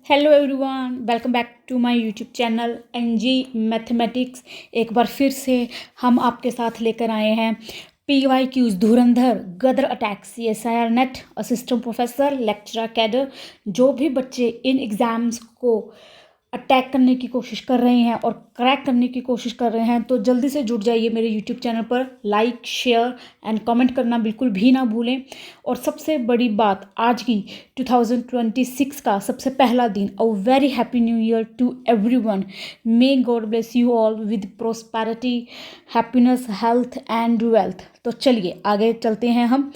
Hello everyone, welcome back to my YouTube channel NG mathematics. एक बार फिर से हम आपके साथ लेकर आए हैं PYQs धुरंधर गदर attack CSIR net assistant professor lecturer cadre. जो भी बच्चे इन एग्ज़ाम्स को अटैक करने की कोशिश कर रहे हैं और क्रैक करने की कोशिश कर रहे हैं तो जल्दी से जुड़ जाइए मेरे यूट्यूब चैनल पर। लाइक, शेयर एंड कमेंट करना बिल्कुल भी ना भूलें। और सबसे बड़ी बात, आज की 2026 का सबसे पहला दिन, a very happy new year to everyone. May God bless you all with prosperity, happiness, health and wealth. तो चलिए आगे चलते हैं हम।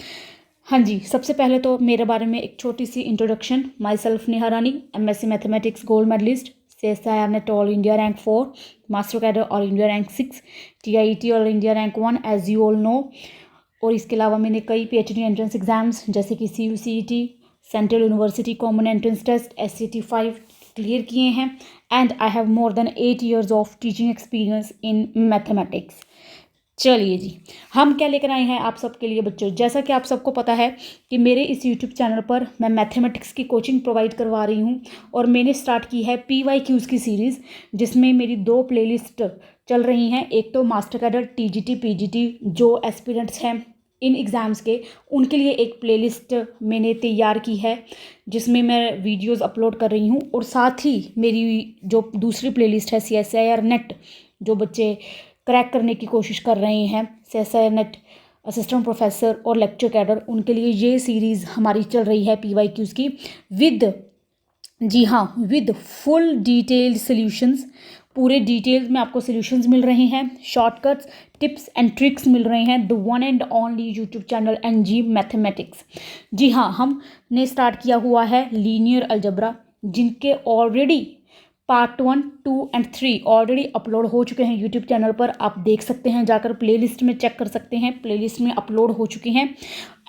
हाँ जी, सबसे पहले तो मेरे बारे में एक छोटी सी introduction. Myself Neha Rani, MSc mathematics gold medallist, CSIR net all India rank 4, master cadre all India rank 6, TIET all India rank 1 as you all know. और इसके अलावा मैंने कई PhD एंट्रेंस एग्जाम्स जैसे कि CUCET, central university common entrance test, SCT 5 clear किए हैं। And I have more than 8 years of teaching experience in mathematics. चलिए जी, हम क्या लेकर आए हैं आप सबके लिए बच्चों। जैसा कि आप सबको पता है कि मेरे इस यूट्यूब चैनल पर मैं मैथमेटिक्स की कोचिंग प्रोवाइड करवा रही हूँ और मैंने स्टार्ट की है PYQs की सीरीज़, जिसमें मेरी 2 प्लेलिस्ट चल रही हैं। एक तो मास्टर कैडर TGT PGT जो एस्पिरेंट्स हैं इन एग्ज़ाम्स के, उनके लिए एक प्लेलिस्ट मैंने तैयार की है जिसमें मैं वीडियोस अपलोड कर रही हूँ। और साथ ही मेरी जो दूसरी प्लेलिस्ट है CSIR नेट, जो बच्चे क्रैक करने की कोशिश कर रहे हैं, CSIR नेट असिस्टेंट प्रोफेसर और लेक्चर कैडर, उनके लिए ये सीरीज़ हमारी चल रही है PYQs की विद, जी हाँ, विद फुल डिटेल्ड सॉल्यूशंस। पूरे डिटेल्स में आपको सॉल्यूशंस मिल रहे हैं, शॉर्टकट्स, टिप्स एंड ट्रिक्स मिल रहे हैं। The one and only YouTube channel NG mathematics. जी हाँ, हमने स्टार्ट किया हुआ है लीनियर अलजब्रा, जिनके already part 1, 2 and 3 already upload हो चुके हैं यूट्यूब चैनल पर। आप देख सकते हैं, जाकर प्लेलिस्ट में चेक कर सकते हैं, प्लेलिस्ट में अपलोड हो चुके हैं।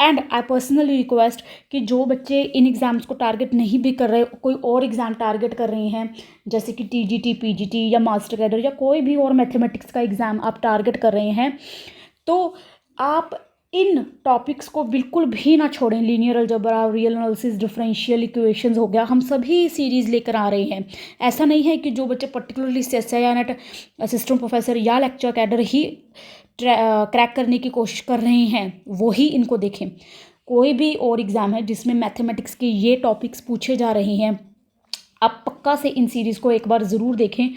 एंड आई पर्सनली रिक्वेस्ट कि जो बच्चे इन एग्ज़ाम्स को टारगेट नहीं भी कर रहे, कोई और एग्ज़ाम टारगेट कर रहे हैं जैसे कि TGT PGT या मास्टर कैडर या कोई भी और मैथमेटिक्स का एग्ज़ाम आप टारगेट कर रहे हैं, तो आप इन टॉपिक्स को बिल्कुल भी ना छोड़ें। Linear algebra, real analysis, differential equations हो गया, हम सभी सीरीज़ लेकर आ रहे हैं। ऐसा नहीं है कि जो बच्चे particularly CSIR net assistant professor या लेक्चर कैडर ही क्रैक करने की कोशिश कर रहे हैं वो ही इनको देखें। कोई भी और एग्ज़ाम है जिसमें मैथमेटिक्स के ये टॉपिक्स पूछे जा रहे हैं, आप पक्का से इन सीरीज़ को एक बार ज़रूर देखें।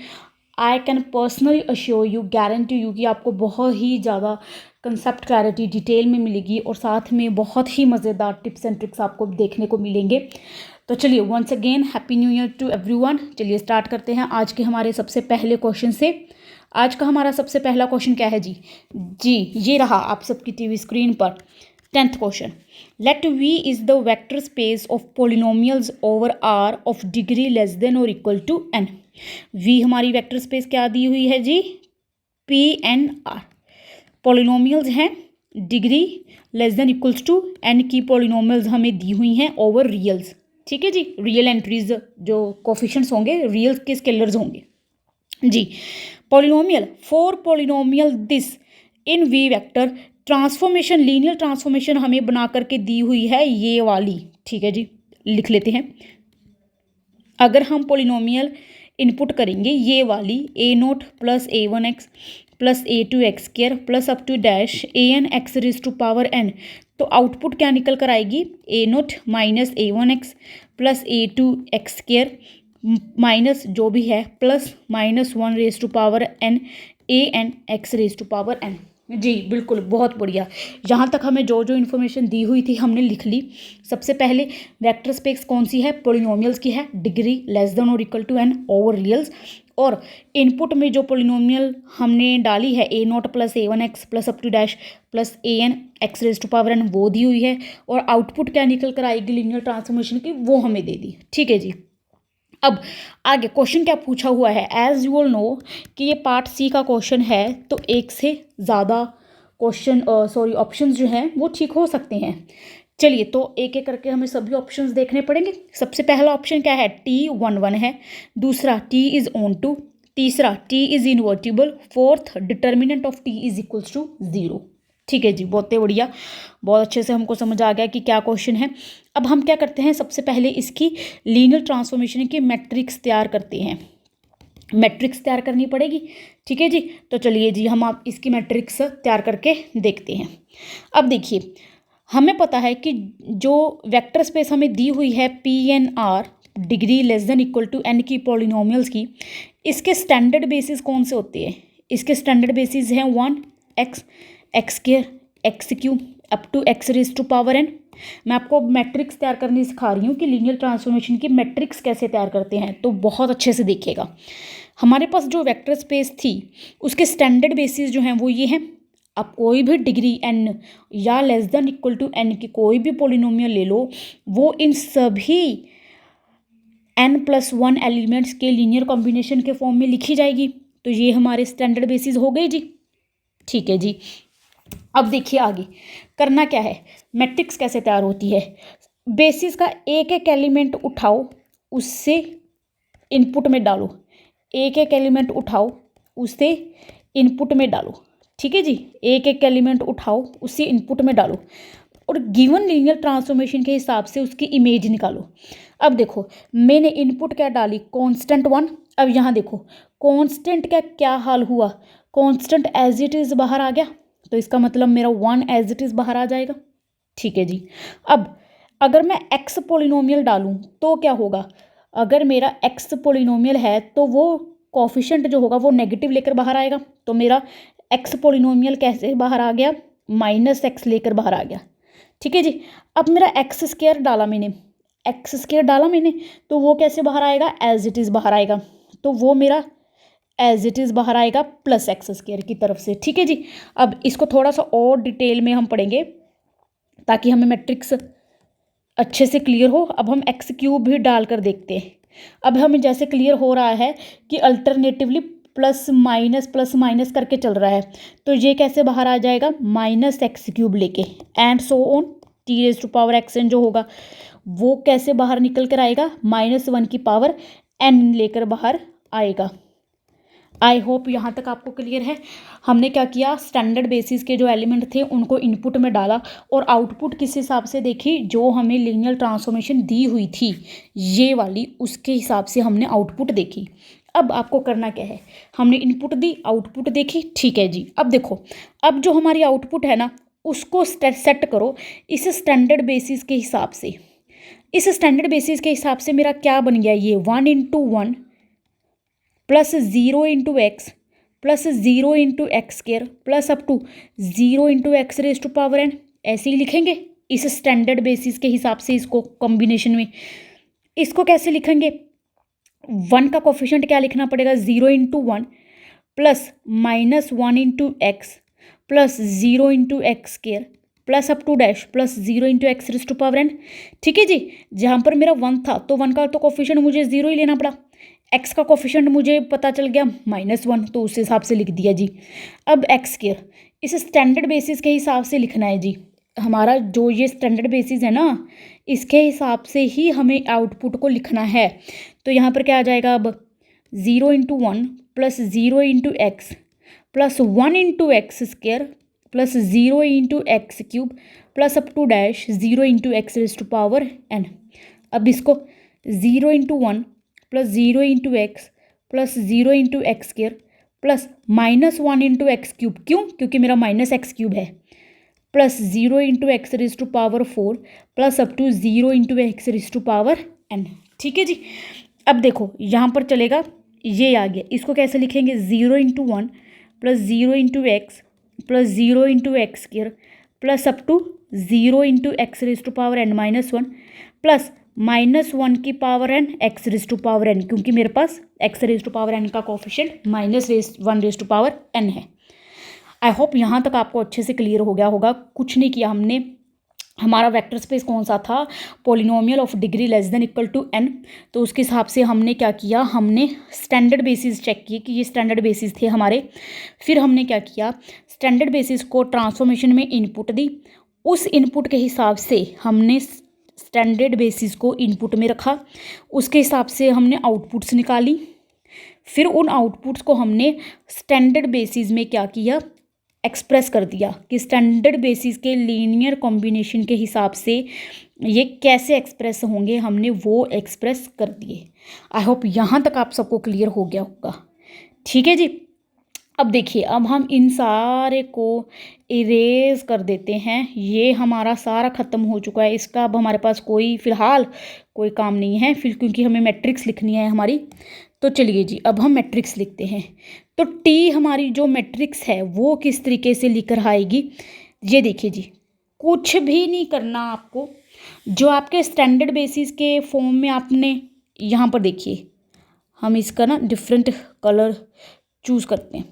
I can personally assure you, guarantee you कि आपको बहुत ही ज़्यादा कंसेप्ट क्लैरिटी डिटेल में मिलेगी और साथ में बहुत ही मज़ेदार टिप्स एंड ट्रिक्स आपको देखने को मिलेंगे। तो चलिए, once again happy new year to everyone. चलिए स्टार्ट करते हैं आज के हमारे सबसे पहले क्वेश्चन से। आज का हमारा सबसे पहला क्वेश्चन क्या है जी? जी, ये रहा आप सबकी TV स्क्रीन पर। 10th question, let V is the vector space of polynomials over R of degree less than और इक्वल टू n। V हमारी वेक्टर स्पेस क्या दी हुई है जी? PNR। पोलिनोमियल्स हैं degree less than equals to n की, पोलिनोमियल्स हमें दी हुई हैं ओवर रियल्स। ठीक है जी, रियल एंट्रीज जो कोफिशिएंट्स होंगे रियल के स्केलर्स होंगे जी। Polynomial, for polynomial this in V vector transformation, linear transformation हमें बना करके दी हुई है ये वाली। ठीक है जी, लिख लेते हैं। अगर हम पोलिनोमियल इनपुट करेंगे ये वाली A0 plus A1x plus A2x square plus up to dash AN x raise to power n, तो आउटपुट क्या निकल कर आएगी? A0 minus A1x plus A2x square minus जो भी है plus minus 1 raise to power n AN x raise to power n। जी बिल्कुल, बहुत बढ़िया। यहाँ तक हमें जो जो इन्फॉर्मेशन दी हुई थी हमने लिख ली। सबसे पहले वेक्टर स्पेस कौन सी है? पोलिनोमियल्स की है, डिग्री लेस देन और equal to n over reals. और इनपुट में जो पोलिनोमियल हमने डाली है A0 plus A1x plus up to dash plus AN x raise to power n वो दी हुई है। और आउटपुट क्या निकल कर आएगी लीनियर ट्रांसफॉर्मेशन की, वो हमें दे दी। ठीक है जी, अब आगे क्वेश्चन क्या पूछा हुआ है? एज यू ऑल नो कि ये पार्ट C का क्वेश्चन है, तो एक से ज़्यादा क्वेश्चन ऑप्शंस जो हैं वो ठीक हो सकते हैं। चलिए, तो एक एक करके हमें सभी ऑप्शंस देखने पड़ेंगे। सबसे पहला ऑप्शन क्या है? T11 है, दूसरा T इज़ ऑन टू, तीसरा T is invertible, fourth determinant of T is equals to 0। ठीक है जी, बहुत ही बढ़िया, बहुत अच्छे से हमको समझ आ गया कि क्या क्वेश्चन है। अब हम क्या करते हैं, सबसे पहले इसकी लीनियर ट्रांसफॉर्मेशन की मैट्रिक्स तैयार करते हैं। मैट्रिक्स तैयार करनी पड़ेगी, ठीक है जी। तो चलिए जी, हम आप इसकी मैट्रिक्स तैयार करके देखते हैं। अब देखिए, हमें पता है कि जो वेक्टर स्पेस हमें दी हुई है PNR degree less than equal to n की पॉलिनोमियल्स की, इसके स्टैंडर्ड बेसिस कौन से होते हैं? इसके स्टैंडर्ड बेसिस हैं 1x, x², x³ up to x raise to power n। मैं आपको मैट्रिक्स तैयार करनी सिखा रही हूँ कि लीनियर ट्रांसफॉर्मेशन की मैट्रिक्स कैसे तैयार करते हैं, तो बहुत अच्छे से देखिएगा। हमारे पास जो वेक्टर स्पेस थी उसके स्टैंडर्ड बेसिस जो हैं वो ये हैं। आप कोई भी डिग्री n या less than equal to n की कोई भी पोलिनोमियल ले लो, वो इन सभी n+1 एलिमेंट्स के लीनियर कॉम्बिनेशन के फॉर्म में लिखी जाएगी। तो ये हमारे स्टैंडर्ड बेसिस हो गए जी, ठीक है जी। अब देखिए आगे करना क्या है, मैट्रिक्स कैसे तैयार होती है। बेसिस का एक एक एलिमेंट उठाओ, उससे इनपुट में डालो, एक एक एलिमेंट उठाओ, उससे इनपुट में डालो, ठीक है जी। एक एक एलिमेंट उठाओ, उससे इनपुट में डालो और गिवन लीनियर ट्रांसफॉर्मेशन के हिसाब से उसकी इमेज निकालो। अब देखो, मैंने इनपुट क्या डाली, कांस्टेंट 1। अब यहाँ देखो कांस्टेंट का क्या हाल हुआ, कांस्टेंट एज इट इज़ बाहर आ गया, तो इसका मतलब मेरा 1 एज इट इज़ बाहर आ जाएगा, ठीक है जी। अब अगर मैं x पोलिनोमियल डालूँ तो क्या होगा, अगर मेरा x पोलिनोमियल है तो वो कोफिशिएंट जो होगा वो नेगेटिव लेकर बाहर आएगा। तो मेरा x पोलिनोमियल कैसे बाहर आ गया, -x लेकर बाहर आ गया, ठीक है जी। अब मेरा x² डाला मैंने, x² डाला मैंने, तो वो कैसे बाहर आएगा, एज इट इज़ बाहर आएगा। तो वो मेरा एज इट इज़ बाहर आएगा +x² की तरफ से, ठीक है जी। अब इसको थोड़ा सा और डिटेल में हम पढ़ेंगे ताकि हमें मैट्रिक्स अच्छे से क्लियर हो। अब हम x³ भी डाल कर देखते हैं। अब हमें जैसे क्लियर हो रहा है कि अल्टरनेटिवली प्लस माइनस करके चल रहा है, तो ये कैसे बाहर आ जाएगा, -x³ लेके, एंड सो ऑन t⁻xn जो होगा वो कैसे बाहर निकल कर आएगा, -1 की पावर n लेकर बाहर आएगा। आई होप यहाँ तक आपको क्लियर है। हमने क्या किया, स्टैंडर्ड बेसिस के जो एलिमेंट थे उनको इनपुट में डाला और आउटपुट किस हिसाब से देखी, जो हमें लीनियर ट्रांसफॉर्मेशन दी हुई थी ये वाली, उसके हिसाब से हमने आउटपुट देखी। अब आपको करना क्या है, हमने इनपुट दी, आउटपुट देखी, ठीक है जी। अब देखो, अब जो हमारी आउटपुट है ना उसको सेट करो इस स्टैंडर्ड बेसिस के हिसाब से। इस स्टैंडर्ड बेसिस के हिसाब से मेरा क्या बन गया, ये 1 × 1 plus 0 × x plus 0 × x² plus up to 0 × x raise to power n, ऐसे ही लिखेंगे इस स्टैंडर्ड बेसिस के हिसाब से। इसको कॉम्बिनेशन में इसको कैसे लिखेंगे, 1 का कोफिशिएंट क्या लिखना पड़ेगा, 0 × 1 plus -1 × x plus 0 × x² plus up to dash plus 0 × x raise to power n, ठीक है जी। जहाँ पर मेरा 1 था तो 1 का तो कोफिशिएंट मुझे 0 ही लेना पड़ा, x का कोफिशिएंट मुझे पता चल गया -1, तो उस हिसाब से लिख दिया जी। अब x² इस स्टैंडर्ड बेसिस के हिसाब से लिखना है जी। हमारा जो ये स्टैंडर्ड बेसिस है ना, इसके हिसाब से ही हमें आउटपुट को लिखना है। तो यहाँ पर क्या आ जाएगा, अब 0 × 1 plus 0 × x plus 1 × x² plus 0 × x³ plus up to dash 0 × x raise to power n। अब इसको 0 × 1 plus 0 × x plus 0 × x² plus -1 × x³, क्यों, क्योंकि मेरा -x³ है, plus 0 × x raise to power 4 plus up to 0 × x raise to power n, ठीक है जी। अब देखो यहाँ पर चलेगा, ये आ गया, इसको कैसे लिखेंगे, 0 × 1 plus 0 × x plus 0 × x² plus up to 0 × x raise to power n -1 plus -1 की power n x raise to power n, क्योंकि मेरे पास x raise to power n का coefficient -1 raise to power n है। आई होप यहाँ तक आपको अच्छे से क्लियर हो गया होगा। कुछ नहीं किया हमने, हमारा वेक्टर स्पेस कौन सा था, polynomial of degree less than equal to n, तो उसके हिसाब से हमने क्या किया, हमने स्टैंडर्ड बेसिस चेक किए कि ये स्टैंडर्ड बेसिस थे हमारे। फिर हमने क्या किया, स्टैंडर्ड बेसिस को ट्रांसफॉर्मेशन में इनपुट दी, उस इनपुट के हिसाब से हमने स्टैंडर्ड बेसिस को इनपुट में रखा, उसके हिसाब से हमने आउटपुट्स निकाली। फिर उन आउटपुट्स को हमने स्टैंडर्ड बेसिस में क्या किया, एक्सप्रेस कर दिया कि स्टैंडर्ड बेसिस के लीनियर कॉम्बिनेशन के हिसाब से ये कैसे एक्सप्रेस होंगे, हमने वो एक्सप्रेस कर दिए। आई होप यहाँ तक आप सबको क्लियर हो गया होगा। ठीक है जी। अब देखिए, अब हम इन सारे को इरेज कर देते हैं। ये हमारा सारा ख़त्म हो चुका है, इसका अब हमारे पास कोई फ़िलहाल कोई काम नहीं है फिर, क्योंकि हमें मैट्रिक्स लिखनी है हमारी। तो चलिए जी, अब हम मैट्रिक्स लिखते हैं। तो टी हमारी जो मैट्रिक्स है वो किस तरीके से लिख कर आएगी, ये देखिए जी। कुछ भी नहीं करना आपको, जो आपके स्टैंडर्ड बेसिस के फॉर्म में आपने यहाँ पर देखिए, हम इसका ना डिफरेंट कलर चूज़ करते हैं।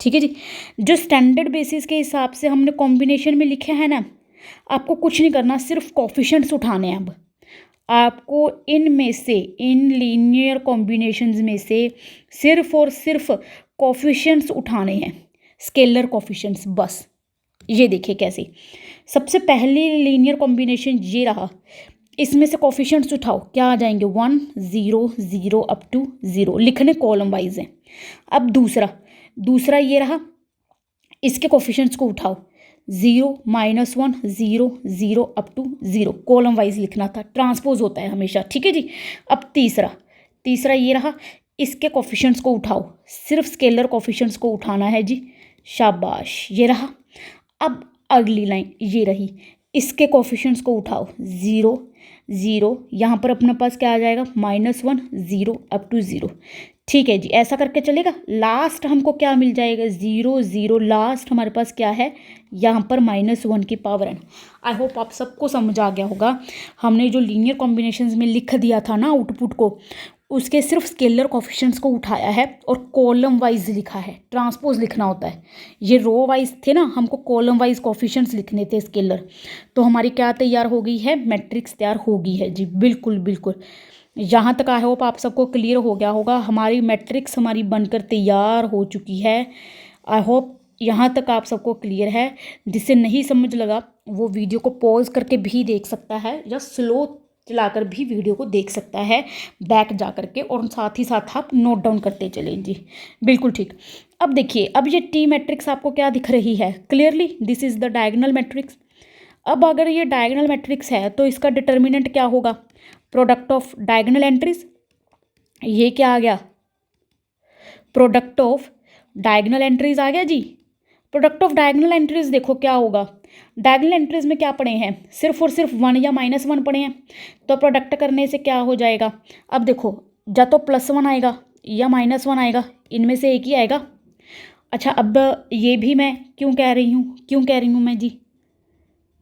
ठीक है जी। जो स्टैंडर्ड बेसिस के हिसाब से हमने कॉम्बिनेशन में लिखे हैं ना, आपको कुछ नहीं करना, सिर्फ कोफिशिएंट्स उठाने हैं। अब आपको इनमें से, इन लीनियर कॉम्बिनेशंस में से सिर्फ और सिर्फ कोफिशिएंट्स उठाने हैं, स्केलर कोफिशिएंट्स बस। ये देखिए कैसे, सबसे पहली लीनियर कॉम्बिनेशन ये रहा, इसमें से कोफिशिएंट्स उठाओ, क्या आ जाएंगे 1 0 0 अप टू 0, लिखने कॉलम वाइज हैं। अब दूसरा ये रहा, इसके कोफिशिएंट्स को उठाओ, 0 -1 0 0 अप टू 0, कॉलम वाइज लिखना था, ट्रांसपोज होता है हमेशा। ठीक है जी। अब तीसरा ये रहा, इसके कोफिशिएंट्स को उठाओ, सिर्फ स्केलर कोफिशिएंट्स को उठाना है जी, शाबाश, ये रहा। अब अगली लाइन ये रही, इसके कोफिशिएंट्स को उठाओ, 0 0, यहाँ पर अपने पास क्या आ जाएगा, -1 0 अप टू 0। ठीक है जी, ऐसा करके चलेगा। लास्ट हमको क्या मिल जाएगा, 0 0, लास्ट हमारे पास क्या है, यहाँ पर -1 की पावर n। आई होप आप सबको समझ आ गया होगा। हमने जो लीनियर कॉम्बिनेशंस में लिख दिया था ना आउटपुट को, उसके सिर्फ स्केलर कोफिशिएंट्स को उठाया है और कॉलम वाइज लिखा है, ट्रांसपोज लिखना होता है। ये रो वाइज थे ना, हमको कॉलम वाइज कोफिशिएंट्स लिखने थे स्केलर। तो हमारी क्या तैयार हो गई है, मैट्रिक्स तैयार हो गई है जी, बिल्कुल बिल्कुल। यहाँ तक आई होप आप सबको क्लियर हो गया होगा, हमारी मैट्रिक्स हमारी बनकर तैयार हो चुकी है। आई होप यहाँ तक आप सबको क्लियर है। जिससे नहीं समझ लगा वो वीडियो को पॉज करके भी देख सकता है, या स्लो चलाकर भी वीडियो को देख सकता है बैक जा करके, और साथ ही साथ आप नोट डाउन करते चलें जी, बिल्कुल ठीक। अब देखिए, अब ये टी मैट्रिक्स आपको क्या दिख रही है, clearly this is the diagonal matrix. अब अगर ये डायगोनल मैट्रिक्स है तो इसका डिटर्मिनेंट क्या होगा, प्रोडक्ट ऑफ डायगोनल एंट्रीज। ये क्या आ गया, प्रोडक्ट ऑफ डायगोनल एंट्रीज आ गया जी। प्रोडक्ट ऑफ डायगोनल एंट्रीज देखो क्या होगा, डायगोनल एंट्रीज में क्या पढ़े हैं, सिर्फ और सिर्फ 1 या -1 पढ़े हैं। तो प्रोडक्ट करने से क्या हो जाएगा, अब देखो, या तो +1 आएगा या -1 आएगा, इनमें से एक ही आएगा। अच्छा, अब ये भी मैं क्यों कह रही हूँ मैं जी,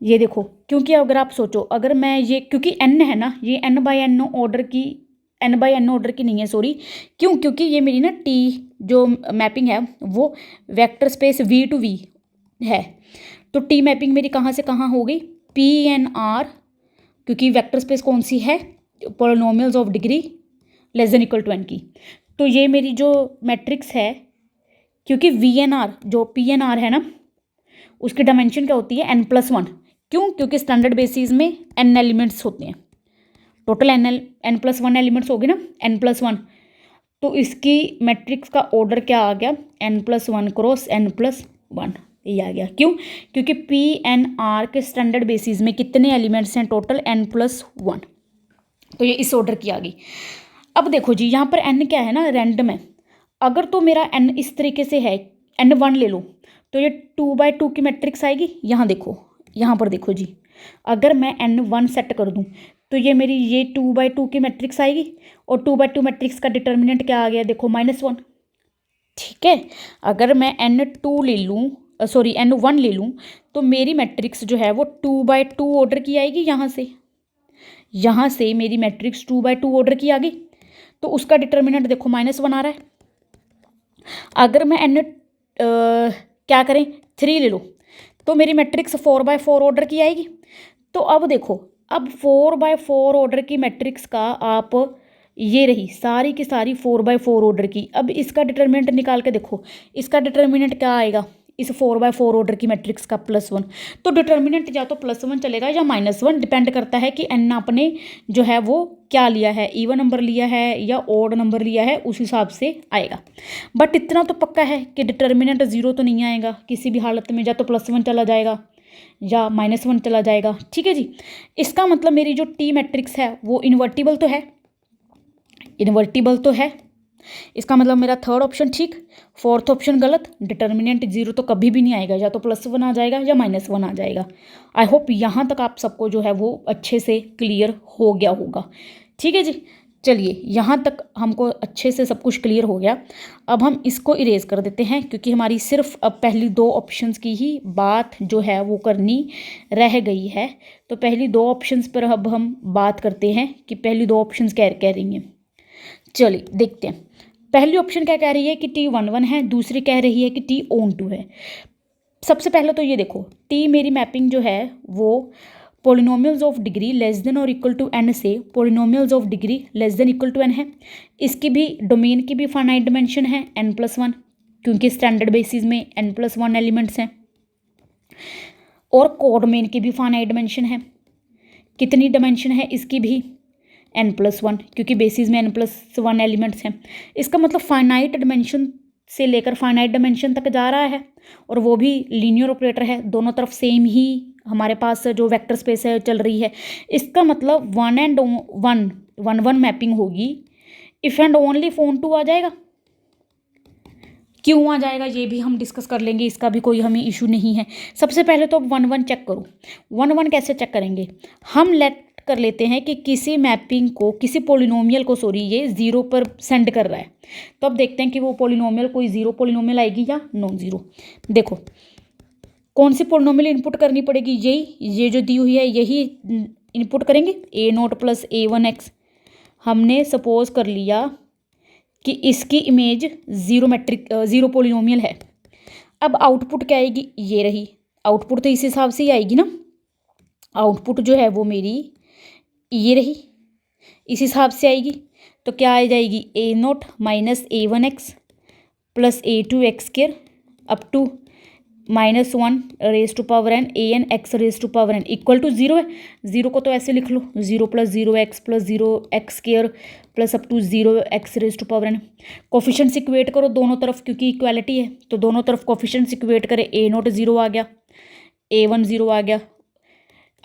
ये देखो, क्योंकि अगर आप सोचो, अगर मैं ये, क्योंकि n है ना, ये n/n ऑर्डर की नहीं है, सॉरी। क्यों, क्योंकि ये मेरी ना टी जो मैपिंग है वो vector space V to V है। तो टी मैपिंग मेरी कहाँ से कहाँ हो गई, PNR, क्योंकि वेक्टर स्पेस कौन सी है, पॉलिनोमियल्स ऑफ डिग्री < n की। तो ये मेरी जो मैट्रिक्स है, क्योंकि VNR जो PNR है ना, उसकी डायमेंशन क्या होती है, n+1। क्यों, क्योंकि स्टैंडर्ड बेसिस में n एलिमेंट्स होते हैं, टोटल n+1 एलिमेंट्स हो गए ना, n+1। तो इसकी मैट्रिक्स का ऑर्डर क्या आ गया, n+1 क्रॉस n+1, ये आ गया। क्यों, क्योंकि PNR के स्टैंडर्ड बेसिस में कितने एलिमेंट्स हैं, टोटल n+1। तो ये इस ऑर्डर की आ गई। अब देखो जी, यहाँ पर n क्या है ना, रैंडम है। अगर तो मेरा n इस तरीके से है, n1 ले लो, तो ये 2/2 की मैट्रिक्स आएगी। यहाँ देखो, यहाँ पर देखो जी, अगर मैं n1 सेट कर दूँ तो ये मेरी ये 2/2 की मैट्रिक्स आएगी, और 2/2 मैट्रिक्स का डिटर्मिनेंट क्या आ गया, देखो -1। ठीक है, अगर मैं n2 ले लूँ, सॉरी n1 ले लूँ, तो मेरी मैट्रिक्स जो है वो 2/2 ऑर्डर की आएगी। यहाँ से मेरी मैट्रिक्स 2/2 ऑर्डर की आ गई, तो उसका डिटर्मिनेंट देखो -1 आ रहा है। अगर मैं क्या करें, 3 ले लो, तो मेरी मैट्रिक्स 4/4 ऑर्डर की आएगी। तो अब देखो, अब 4/4 ऑर्डर की मैट्रिक्स का आप, ये रही सारी की सारी 4/4 ऑर्डर की। अब इसका डिटर्मिनेंट निकाल के देखो, इसका डिटर्मिनेंट क्या आएगा, इस 4x4 ऑर्डर की मैट्रिक्स का +1। तो डिटर्मिनेंट या तो +1 चलेगा या -1, डिपेंड करता है कि एन आपने जो है वो क्या लिया है, इवन नंबर लिया है या ऑड नंबर लिया है, उस हिसाब से आएगा। बट इतना तो पक्का है कि डिटर्मिनेंट 0 तो नहीं आएगा किसी भी हालत में, या तो +1 चला जाएगा या -1 चला जाएगा। ठीक है जी। इसका मतलब मेरी जो टी मैट्रिक्स है वो इन्वर्टिबल तो है, इन्वर्टिबल तो है। इसका मतलब मेरा थर्ड ऑप्शन ठीक, फोर्थ ऑप्शन गलत। डिटर्मिनेंट 0 तो कभी भी नहीं आएगा, या तो +1 आ जाएगा या -1 आ जाएगा। आई होप यहाँ तक आप सबको जो है वो अच्छे से क्लियर हो गया होगा। ठीक है जी। चलिए, यहाँ तक हमको अच्छे से सब कुछ क्लियर हो गया। अब हम इसको इरेज कर देते हैं, क्योंकि हमारी सिर्फ अब पहली 2 ऑप्शंस की ही बात जो है वो करनी रह गई है। तो पहली 2 ऑप्शंस पर अब हम बात करते हैं कि पहली 2 ऑप्शंस क्या कह रही हैं। चलिए देखते हैं। पहली ऑप्शन क्या कह रही है कि T11 है, दूसरी कह रही है कि T12 है। सबसे पहले तो ये देखो, T मेरी मैपिंग जो है वो polynomials of degree less than और इक्वल टू n से polynomials of degree less than equal to n है। इसकी भी डोमेन की भी फाइनाइट डिमेंशन है n+1, क्योंकि स्टैंडर्ड बेसिस में n+1 एलिमेंट्स हैं। और कोडोमेन की भी फाइनाइट डिमेंशन है। कितनी डिमेंशन है इसकी भी? n+1, क्योंकि बेसिस में n+1 एलिमेंट्स हैं। इसका मतलब फाइनाइट डिमेंशन से लेकर फाइनाइट डिमेंशन तक जा रहा है, और वो भी लीनियर ऑपरेटर है, दोनों तरफ सेम ही हमारे पास जो वेक्टर स्पेस है चल रही है। इसका मतलब 1 and 1 मैपिंग होगी। If and only if onto आ जाएगा। क्यों आ जाएगा ये भी हम डिस्कस कर लेंगे, इसका भी कोई हमें इशू नहीं है। सबसे पहले तो 1 चेक करो। 1 कैसे चेक करेंगे? हम लेट कर लेते हैं कि किसी मैपिंग को, किसी पोलिनोमियल को, सॉरी, ये 0 पर सेंड कर रहा है। तो अब देखते हैं कि वो पोलिनोमियल कोई 0 पोलिनोमियल आएगी या नॉन ज़ीरो। देखो, कौन सी पोलिनोमियल इनपुट करनी पड़ेगी? यही, ये जो दी हुई है यही इनपुट करेंगे, a0 + a1x। हमने सपोज कर लिया कि इसकी इमेज 0 पोलिनोमियल है। अब आउटपुट क्या आएगी? ये रही आउटपुट, तो इस हिसाब से ही आएगी ना। आउटपुट जो है वो मेरी ये रही, इस हिसाब से आएगी। तो क्या आ जाएगी? a0 - a1x + a2x² up to -1 raise to power n an x raise to power n equal to 0 है। 0 को तो ऐसे लिख लो, 0 + 0x + 0x² plus up to 0x raise to power n। Coefficients equate करो दोनों तरफ, क्योंकि इक्वालिटी है, तो दोनों तरफ कोफिशिएंट्स इक्वेट करें। a0 0 आ गया, a1 0 आ गया,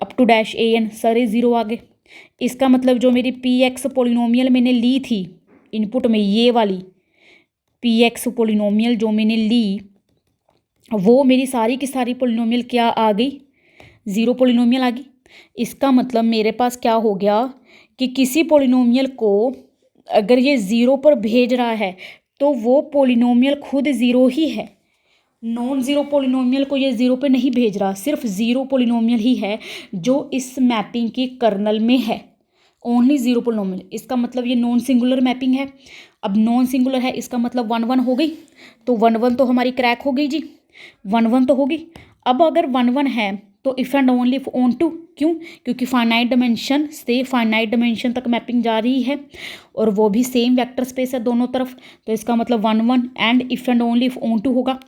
अप टू डैश an सारे 0 आ गए। इसका मतलब जो मेरी px पोलिनोमियल मैंने ली थी इनपुट में, ये वाली px पोलिनोमियल जो मैंने ली, वो मेरी सारी की सारी पोलिनोमियल क्या आ गई? 0 पोलिनोमियल आ गई। इसका मतलब मेरे पास क्या हो गया कि किसी पोलिनोमियल को अगर ये 0 पर भेज रहा है तो वो पोलिनोमियल खुद 0 ही है। नॉन ज़ीरो पोलिनोमियल को ये 0 पे नहीं भेज रहा, सिर्फ 0 पोलिनोमियल ही है जो इस मैपिंग की कर्नल में है। Only 0 polynomial. इसका मतलब ये नॉन सिंगुलर मैपिंग है। अब नॉन सिंगुलर है, इसका मतलब 1 हो गई। तो 1 तो हमारी क्रैक हो गई जी, 1 तो होगी। अब अगर 1 है तो if and only if onto, क्यों? क्योंकि फाइनाइट डिमेंशन से फाइनाइट डिमेंशन तक मैपिंग जा रही है, और वो भी सेम वेक्टर स्पेस है दोनों तरफ। तो इसका मतलब 1 and if and only if onto होगा।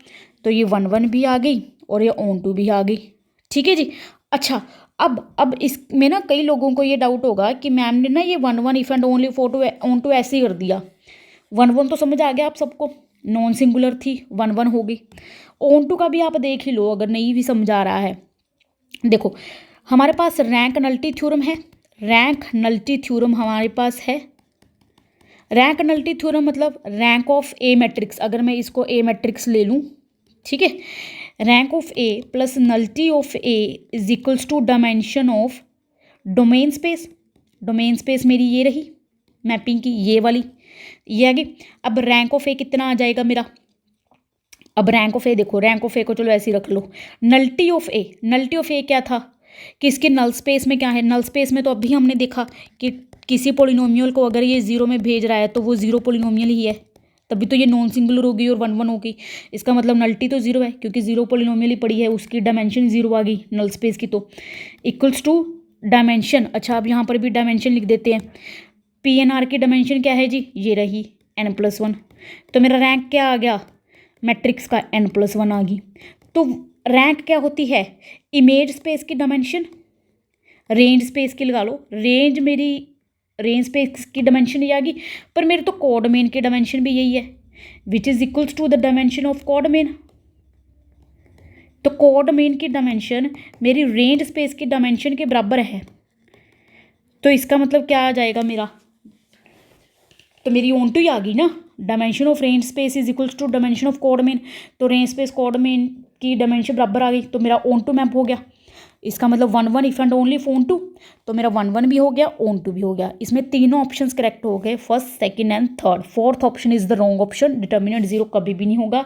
तो ये 1 भी आ गई और ये ऑन टू भी आ गई। ठीक है जी। अच्छा, अब इसमें ना कई लोगों को ये डाउट होगा कि मैम ने ना ये 1 if and only onto ऐसे ही कर दिया। 1 तो समझ आ गया आप सबको, नॉन सिंगुलर थी, 1 हो गई। ऑन टू का भी आप देख ही लो अगर नहीं भी समझ आ रहा है। देखो, हमारे पास रैंक नल्टी थ्योरम है। रैंक नल्टी थ्योरम हमारे पास है। रैंक नल्टी थ्योरम मतलब रैंक ऑफ ए मैट्रिक्स। अगर मैं इसको ए मैट्रिक्स ले लूँ, ठीक है, rank of A plus nullity of A is equals to dimension of domain space. Domain space मेरी ये रही मैपिंग की, ये वाली, ये आ गई। अब रैंक ऑफ ए कितना आ जाएगा मेरा? अब रैंक ऑफ ए देखो, रैंक ऑफ ए को चलो ऐसे ही रख लो। Nullity of A, nullity of A क्या था कि इसके नल स्पेस में क्या है? नल स्पेस में तो अभी हमने देखा कि किसी पोलिनोमियल को अगर ये 0 में भेज रहा है तो वो 0 पोलिनोमियल ही है, तभी तो ये नॉन सिंगुलर होगी और 1 होगी। इसका मतलब नल्टी तो 0 है, क्योंकि 0 पोलिनोमियल ही पड़ी है, उसकी डायमेंशन 0 आ गई नल स्पेस की। तो इक्वल्स टू डायमेंशन। अच्छा, अब यहाँ पर भी डायमेंशन लिख देते हैं। PNR की डायमेंशन क्या है जी? ये रही n+1। तो मेरा रैंक क्या आ गया मैट्रिक्स का? n+1 आ गई। तो रैंक क्या होती है, इमेज स्पेस की डायमेंशन, रेंज स्पेस की लगा लो, रेंज मेरी रेंज स्पेस की डायमेंशन ये आ गई, पर मेरे तो कोडमेन की डायमेंशन भी यही है, which is equals to the dimension of codomain. तो कोडमेन की डायमेंशन मेरी रेंज स्पेस की डायमेंशन के बराबर है, तो इसका मतलब क्या आ जाएगा मेरा, तो मेरी ऑन टू ही आ गई ना, dimension of range space is equals to dimension of codomain, तो रेंज स्पेस कोडमेन की डायमेंशन बराबर आ गई, तो मेरा ऑन टू मैप हो गया। इसका मतलब 1 1 if and only if onto, तो मेरा 1 1 भी हो गया, ऑन टू भी हो गया। इसमें तीनों ऑप्शंस करेक्ट हो गए, first second and third. Fourth option is the wrong option, determinant 0 कभी भी नहीं होगा,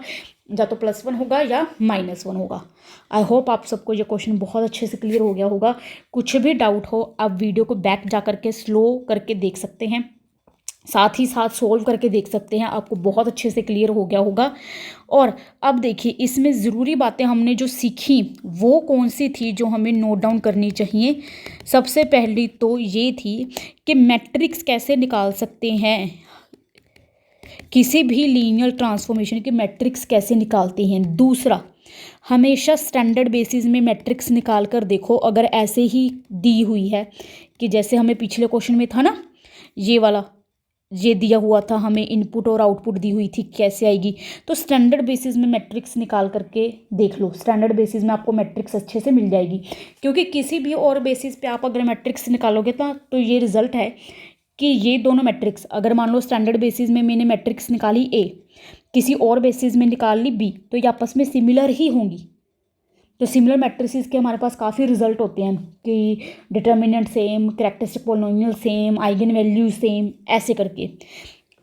या तो +1 होगा या -1 होगा। आई होप आप सबको ये क्वेश्चन बहुत अच्छे से क्लियर हो गया होगा। कुछ भी डाउट हो आप वीडियो को बैक जा करके स्लो करके देख सकते हैं, साथ ही साथ सोल्व करके देख सकते हैं, आपको बहुत अच्छे से क्लियर हो गया होगा। और अब देखिए इसमें ज़रूरी बातें हमने जो सीखी वो कौन सी थी जो हमें नोट डाउन करनी चाहिए। सबसे पहली तो ये थी कि मैट्रिक्स कैसे निकाल सकते हैं, किसी भी लीनियर ट्रांसफॉर्मेशन की मैट्रिक्स कैसे निकालते हैं। दूसरा, हमेशा स्टैंडर्ड बेसिस में मैट्रिक्स निकाल कर देखो, अगर ऐसे ही दी हुई है कि जैसे हमें पिछले क्वेश्चन में था ना, ये वाला ये दिया हुआ था, हमें इनपुट और आउटपुट दी हुई थी, कैसे आएगी। तो स्टैंडर्ड बेसिस में मैट्रिक्स निकाल करके देख लो, स्टैंडर्ड बेसिस में आपको मैट्रिक्स अच्छे से मिल जाएगी, क्योंकि किसी भी और बेसिस पे आप अगर मैट्रिक्स निकालोगे तो ये रिजल्ट है कि ये दोनों मैट्रिक्स, अगर मान लो स्टैंडर्ड बेसिस में मैंने मैट्रिक्स निकाली ए, किसी और बेसिस में निकाल ली बी, तो ये आपस में सिमिलर ही होंगी। तो सिमिलर मैट्रिसेस के हमारे पास काफ़ी रिजल्ट होते हैं कि determinant same, characteristic polynomial same, eigen value same, ऐसे करके।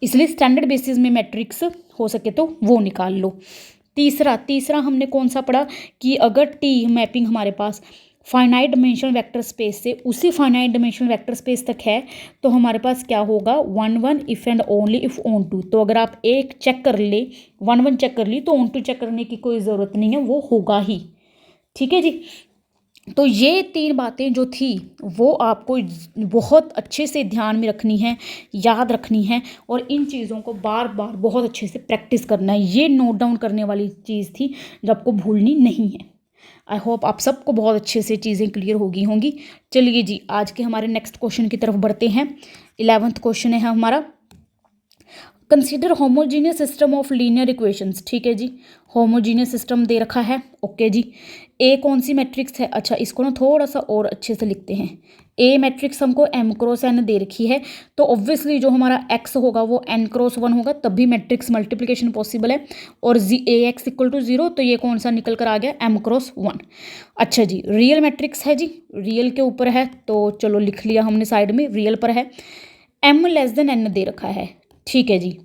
इसलिए स्टैंडर्ड बेसिस में मैट्रिक्स हो सके तो वो निकाल लो। तीसरा हमने कौन सा पढ़ा कि अगर टी मैपिंग हमारे पास फाइनाइट डिमेंशनल वेक्टर स्पेस से उसी फाइनाइट डिमेंशनल वेक्टर स्पेस तक है, तो हमारे पास क्या होगा, 1 1 if and only if onto. तो अगर आप एक चेक कर ले, 1 1 चेक कर ली, तो ऑन टू चेक करने की कोई ज़रूरत नहीं है, वो होगा ही। ठीक है जी। तो ये 3 बातें जो थी वो आपको बहुत अच्छे से ध्यान में रखनी है, याद रखनी है, और इन चीज़ों को बार बार बहुत अच्छे से प्रैक्टिस करना है। ये नोट डाउन करने वाली चीज़ थी जो आपको भूलनी नहीं है। आई होप आप सबको बहुत अच्छे से चीज़ें क्लियर होंगी। चलिए जी, आज के हमारे नेक्स्ट क्वेश्चन की तरफ बढ़ते हैं। 11th क्वेश्चन है हमारा, consider homogeneous system of linear equations. ठीक है जी, होमोजीनियस सिस्टम दे रखा है। ओके जी, ए कौन सी मैट्रिक्स है, अच्छा इसको ना थोड़ा सा और अच्छे से लिखते हैं। ए मैट्रिक्स हमको m क्रॉस n दे रखी है, तो ऑब्वियसली जो हमारा x होगा वो n क्रॉस 1 होगा, तब भी मैट्रिक्स मल्टीप्लिकेशन पॉसिबल है। और ax इक्वल टू 0, तो ये कौन सा निकल कर आ गया, m क्रॉस 1। अच्छा जी, रियल मैट्रिक्स है जी, रियल के ऊपर है, तो चलो लिख लिया हमने साइड में, रियल पर है। m लेस देन n दे रखा है। ठीक है जी,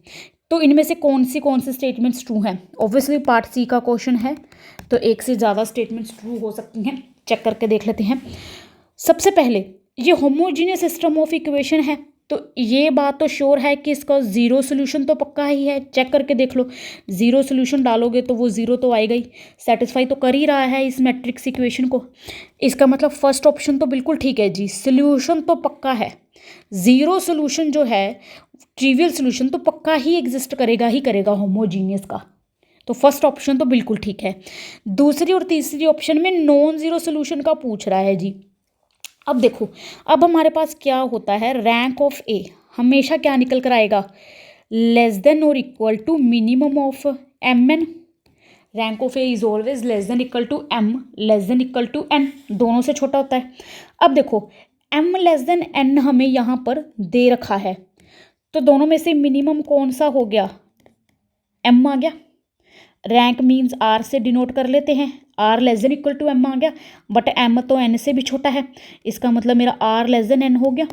तो इनमें से कौन सी स्टेटमेंट्स ट्रू हैं। ऑब्वियसली पार्ट सी का क्वेश्चन है, तो एक से ज़्यादा स्टेटमेंट्स ट्रू हो सकती हैं, चेक करके देख लेते हैं। सबसे पहले ये होमोजीनियस सिस्टम ऑफ इक्वेशन है, तो ये बात तो श्योर है कि इसका 0 सोल्यूशन तो पक्का ही है। चेक करके देख लो, 0 सोल्यूशन डालोगे तो वो 0 तो आएगा ही, सेटिस्फाई तो कर ही रहा है इस मैट्रिक्स इक्वेशन को। इसका मतलब फर्स्ट ऑप्शन तो बिल्कुल ठीक है जी, सोल्यूशन तो पक्का है। 0 सोल्यूशन जो है, ट्रिवियल सोल्यूशन तो पक्का ही एग्जिस्ट करेगा ही करेगा होमोजीनियस का, तो फर्स्ट ऑप्शन तो बिल्कुल ठीक है। दूसरी और तीसरी ऑप्शन में नॉन ज़ीरो सोल्यूशन का पूछ रहा है जी। अब देखो, अब हमारे पास क्या होता है, रैंक ऑफ ए हमेशा क्या निकल कर आएगा, लेस देन और equal to minimum of m n. Rank of A is always less than equal to m less than equal to n, दोनों से छोटा होता है। अब देखो एम लेस देन एन हमें यहाँ पर दे रखा है, तो दोनों में से मिनिमम कौन सा हो गया, एम आ गया। रैंक मीन्स आर से डिनोट कर लेते हैं, R less than equal to M आ गया, बट एम तो एन से भी छोटा है, इसका मतलब मेरा आर लेस देन एन हो गया।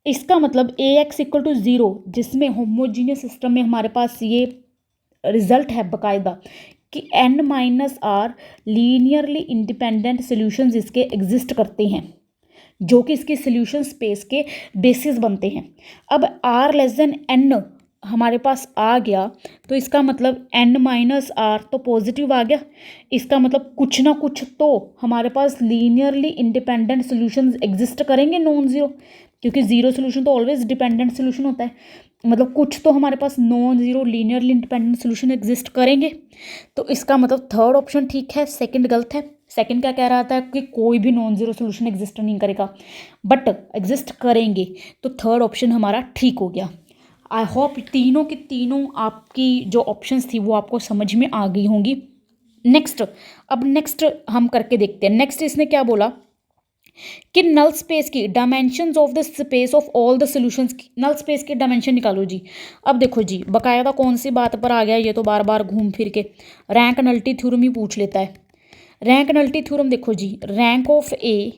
इसका मतलब ए एक्स इक्वल टू 0, जिसमें होमोजीनियस सिस्टम में हमारे पास ये रिजल्ट है बाकायदा कि n minus r linearly independent solutions इसके एग्जिस्ट करते हैं, जो कि इसके सोल्यूशन स्पेस के बेसिस बनते हैं। अब आर लेस देन एन हमारे पास आ गया तो इसका मतलब n-r तो पॉजिटिव आ गया। इसका मतलब कुछ ना कुछ तो हमारे पास लीनियरली इंडिपेंडेंट सॉल्यूशंस एग्जिस्ट करेंगे नॉन ज़ीरो, क्योंकि ज़ीरो सोल्यूशन तो ऑलवेज डिपेंडेंट सोल्यूशन होता है। मतलब कुछ तो हमारे पास non zero linearly independent solution exist करेंगे। तो इसका मतलब थर्ड ऑप्शन ठीक है, सेकंड गलत है। सेकंड क्या कह रहा था कि कोई भी नॉन ज़ीरो सोल्यूशन एग्जिस्ट नहीं करेगा, बट एग्जिस्ट करेंगे। तो थर्ड ऑप्शन हमारा ठीक हो गया। आई होप तीनों की तीनों आपकी जो ऑप्शंस थी वो आपको समझ में आ गई होंगी। नेक्स्ट हम करके देखते हैं। नेक्स्ट इसने क्या बोला कि नल स्पेस की dimensions of the space of all the solutions की, नल स्पेस के डायमेंशन निकालो जी। अब देखो जी, बकायदा कौन सी बात पर आ गया ये तो बार बार घूम फिर के रैंक नल्टी थ्योरम ही पूछ लेता है। रैंक नल्टी थ्योरम देखो जी, rank of A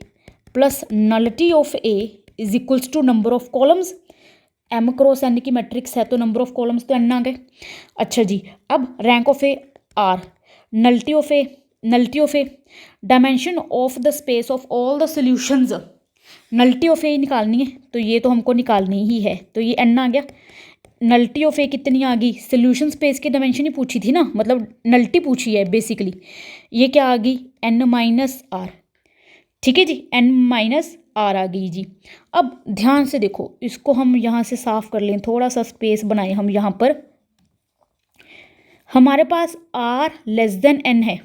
plus nullity of A is equals to number of columns. M cross N की मैट्रिक्स है तो नंबर ऑफ कॉलम्स तो एन आ गए। अच्छा जी, अब rank of A R, nullity of A dimension of the space of all the solutions. Nullity of A निकालनी है तो ये तो हमको निकालनी ही है, तो ये एन आ गया। नल्टी ऑफ ए कितनी आ गई, सोल्यूशन स्पेस की डायमेंशन ही पूछी थी ना, मतलब नल्टी पूछी है बेसिकली। ये क्या आ गई, एन माइनस आर। ठीक है जी, एन माइनस आर आ गई जी। अब ध्यान से देखो, इसको हम यहाँ से साफ कर लें, थोड़ा सा स्पेस बनाए हम यहाँ पर। हमारे पास आर लेस देन एन है,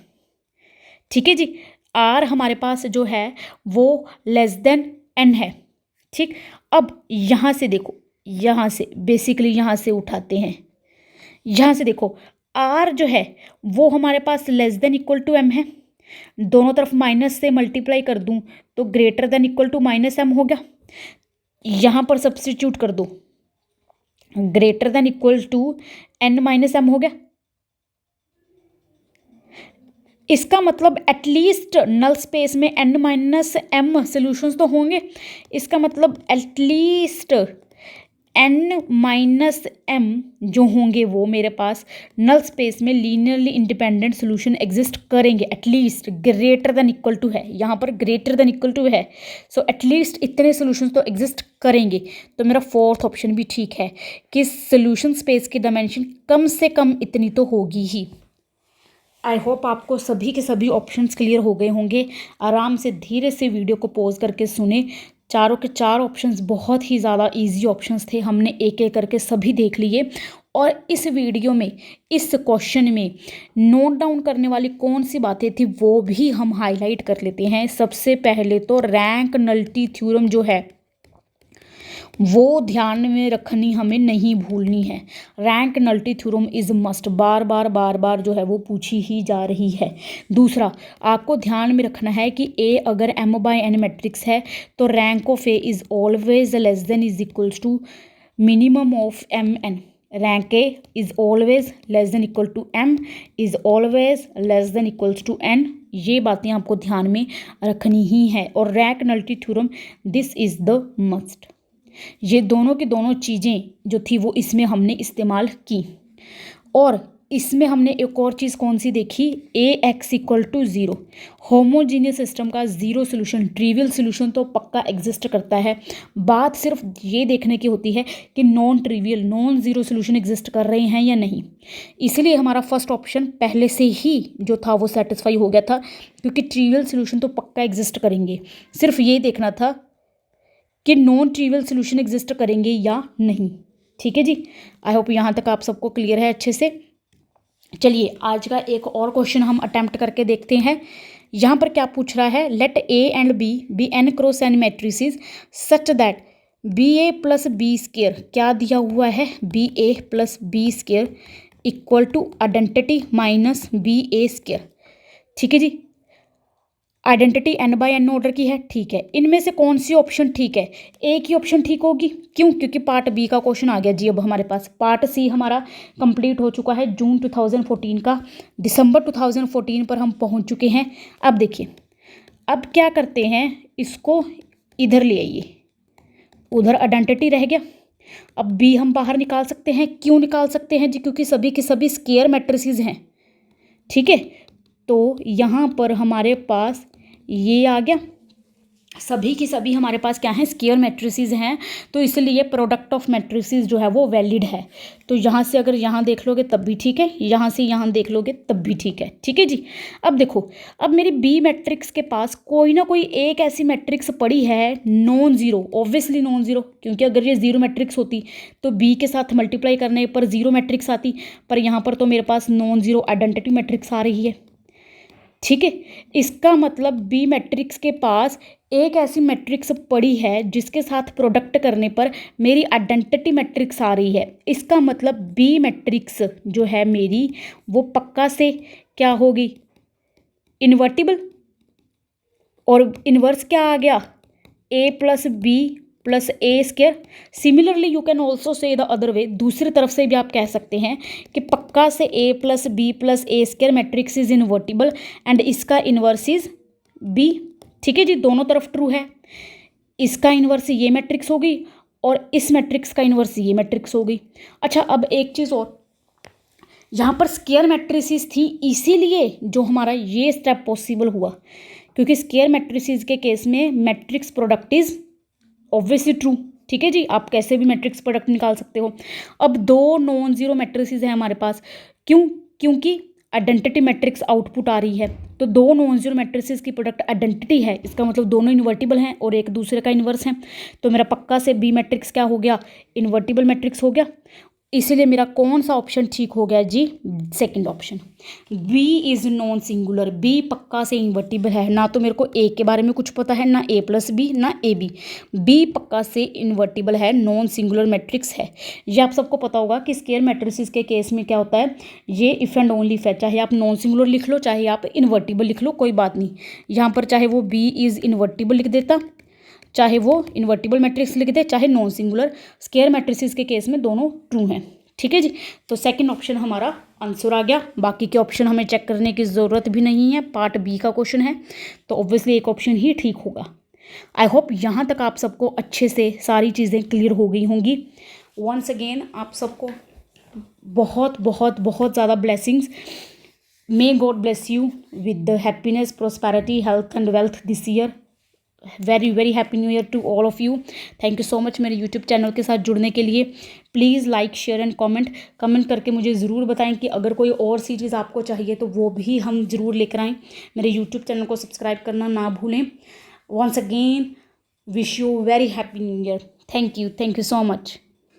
ठीक है जी। आर हमारे पास जो है वो लेस देन एन है, ठीक। अब यहाँ से देखो, यहाँ से बेसिकली यहाँ से उठाते हैं, यहाँ से देखो आर जो है वो हमारे पास less than equal to M है। दोनों तरफ माइनस से मल्टीप्लाई कर दूं तो greater than equal to minus M हो गया। यहाँ पर सब्स्टिट्यूट कर दो, greater than equal to N minus M हो गया। इसका मतलब एटलीस्ट नल स्पेस में n माइनस एम सोल्यूशंस तो होंगे। इसका मतलब एटलीस्ट n माइनस एम जो होंगे वो मेरे पास नल स्पेस में लीनियरली इंडिपेंडेंट सोल्यूशन एग्जिस्ट करेंगे। At least greater than equal to है, यहाँ पर ग्रेटर देन इक्वल टू है, सो एटलीस्ट इतने सोल्यूशंस तो एग्जिस्ट करेंगे। तो मेरा फोर्थ ऑप्शन भी ठीक है कि सोल्यूशन स्पेस की डायमेंशन कम से कम इतनी तो होगी ही। आई होप आपको सभी के सभी ऑप्शंस क्लियर हो गए होंगे। आराम से धीरे से वीडियो को पॉज करके सुने। चारों के चार ऑप्शंस बहुत ही ज़्यादा इजी ऑप्शंस थे, हमने एक एक करके सभी देख लिए। और इस वीडियो में, इस क्वेश्चन में नोट डाउन करने वाली कौन सी बातें थी वो भी हम हाईलाइट कर लेते हैं। सबसे पहले तो रैंक नल्टी थ्योरम जो है वो ध्यान में रखनी हमें नहीं भूलनी है। Rank nullity theorem is must, बार बार जो है वो पूछी ही जा रही है। दूसरा, आपको ध्यान में रखना है कि ए अगर m बाय n मैट्रिक्स है तो rank of A is always less than is equals to minimum of m n. Rank A is always less than equal to m is always less than equals to n। ये बातें आपको ध्यान में रखनी ही है। और rank nullity theorem, this is the must. ये दोनों की दोनों चीज़ें जो थी वो इसमें हमने इस्तेमाल की। और इसमें हमने एक और चीज़ कौन सी देखी, A X equal to zero. Homogeneous system का ज़ीरो सोल्यूशन, ट्रिवियल सोल्यूशन तो पक्का एग्जिस्ट करता है। बात सिर्फ ये देखने की होती है कि non trivial, non zero solution exist कर रहे हैं या नहीं। इसलिए हमारा फर्स्ट ऑप्शन पहले से ही जो था वो सेटिस्फाई हो गया था, क्योंकि ट्रिवियल सोल्यूशन तो पक्का एग्जिस्ट करेंगे। सिर्फ ये देखना था कि नॉन ट्रिवियल सोल्यूशन एग्जिस्ट करेंगे या नहीं। ठीक है जी, आई होप यहाँ तक आप सबको क्लियर है अच्छे से। चलिए आज का एक और क्वेश्चन हम अटेम्प्ट करके देखते हैं। यहाँ पर क्या पूछ रहा है, let A and B N cross N matrices such that B A plus B square, क्या दिया हुआ है, B A plus B square equal to identity minus B A square. ठीक है जी, identity n by n order की है, ठीक है। इनमें से कौन सी ऑप्शन ठीक है, ए की ऑप्शन ठीक होगी। क्यों, क्योंकि पार्ट बी का क्वेश्चन आ गया जी। अब हमारे पास पार्ट सी हमारा कंप्लीट हो चुका है जून 2014 का, दिसंबर 2014 पर हम पहुंच चुके हैं। अब देखिए, अब क्या करते हैं, इसको इधर ले आइए, उधर आइडेंटिटी रह गया। अब बी हम बाहर निकाल सकते हैं। क्यों निकाल सकते हैं जी, क्योंकि सभी के सभी स्क्वायर मैट्रिसेस हैं। ठीक है, तो यहाँ पर हमारे पास ये आ गया, सभी की सभी हमारे पास क्या हैं, स्क्वायर मैट्रिसेस हैं, तो इसलिए प्रोडक्ट ऑफ मैट्रिसेस जो है वो वैलिड है। तो यहाँ से अगर यहाँ देख लोगे तब भी ठीक है, यहाँ से यहाँ देख लोगे तब भी ठीक है। ठीक है जी। अब देखो, अब मेरी बी मैट्रिक्स के पास कोई ना कोई एक ऐसी मैट्रिक्स पड़ी है non zero, obviously non zero, क्योंकि अगर ये ज़ीरो मैट्रिक्स होती तो बी के साथ मल्टीप्लाई करने पर ज़ीरो मैट्रिक्स आती, पर यहाँ पर तो मेरे पास नॉन ज़ीरो आइडेंटिटी मैट्रिक्स आ रही है। ठीक है, इसका मतलब बी मैट्रिक्स के पास एक ऐसी मैट्रिक्स पड़ी है जिसके साथ प्रोडक्ट करने पर मेरी आइडेंटिटी मैट्रिक्स आ रही है। इसका मतलब बी मैट्रिक्स जो है मेरी वो पक्का से क्या होगी, इन्वर्टिबल। और इन्वर्स क्या आ गया, A plus B plus A square. Similarly you can also say the other way, दूसरी तरफ से भी आप कह सकते हैं कि पक्का से A plus B plus A square matrix is invertible and इसका इन्वर्स इज बी। ठीक है जी, दोनों तरफ ट्रू है। इसका इन्वर्स ये मैट्रिक्स होगी और इस मैट्रिक्स का इन्वर्स ये मैट्रिक्स होगी। अच्छा, अब एक चीज़ और, यहाँ पर स्क्वायर मैट्रिसेस थी इसीलिए जो हमारा ये स्टेप पॉसिबल हुआ, क्योंकि स्क्वायर मैट्रिसेस के केस में matrix product is obviously true. ठीक है जी, आप कैसे भी मैट्रिक्स प्रोडक्ट निकाल सकते हो। अब दो नॉन जीरो मैट्रिसेस हैं हमारे पास, क्यों, क्योंकि आइडेंटिटी मैट्रिक्स आउटपुट आ रही है, तो दो नॉन जीरो मैट्रिसेस की प्रोडक्ट आइडेंटिटी है, इसका मतलब दोनों इन्वर्टिबल हैं और एक दूसरे का इन्वर्स है। तो मेरा पक्का से बी मैट्रिक्स क्या हो गया, इन्वर्टिबल मैट्रिक्स हो गया। इसीलिए मेरा कौन सा ऑप्शन ठीक हो गया जी, second option, B is non singular. B पक्का से इन्वर्टिबल है, ना तो मेरे को ए के बारे में कुछ पता है, ना ए प्लस बी, ना ए बी। बी पक्का से इन्वर्टिबल है, नॉन सिंगुलर मैट्रिक्स है। ये आप सबको पता होगा कि स्क्वायर मैट्रिसेस के केस में क्या होता है, ये इफ़ एंड ओनली इफ है, चाहे आप नॉन सिंगुलर लिख लो चाहे आप इन्वर्टिबल लिख लो, कोई बात नहीं। यहाँ पर चाहे वो बी इज़ इन्वर्टिबल लिख देता, चाहे वो इन्वर्टिबल मैट्रिक्स लिख दे, चाहे नॉन सिंगुलर, स्क्वायर मैट्रिसेस के केस में दोनों ट्रू हैं। ठीक है जी, तो सेकंड ऑप्शन हमारा आंसर आ गया। बाकी के ऑप्शन हमें चेक करने की ज़रूरत भी नहीं है, पार्ट बी का क्वेश्चन है, तो ऑब्वियसली एक ऑप्शन ही ठीक होगा। आई होप यहाँ तक आप सबको अच्छे से सारी चीज़ें क्लियर हो गई होंगी। वंस अगेन आप सबको बहुत बहुत बहुत ज़्यादा blessings. May God bless you with the happiness, prosperity, health and wealth this year. Very very happy new year to all of you. Thank you so much मेरे यूट्यूब चैनल के साथ जुड़ने के लिए। Please like share and comment करके मुझे ज़रूर बताएं कि अगर कोई और सी चीज़ आपको चाहिए तो वो भी हम ज़रूर लेकर आएँ। मेरे यूट्यूब चैनल को सब्सक्राइब करना ना भूलें। Once again wish you very happy new year. Thank you so much.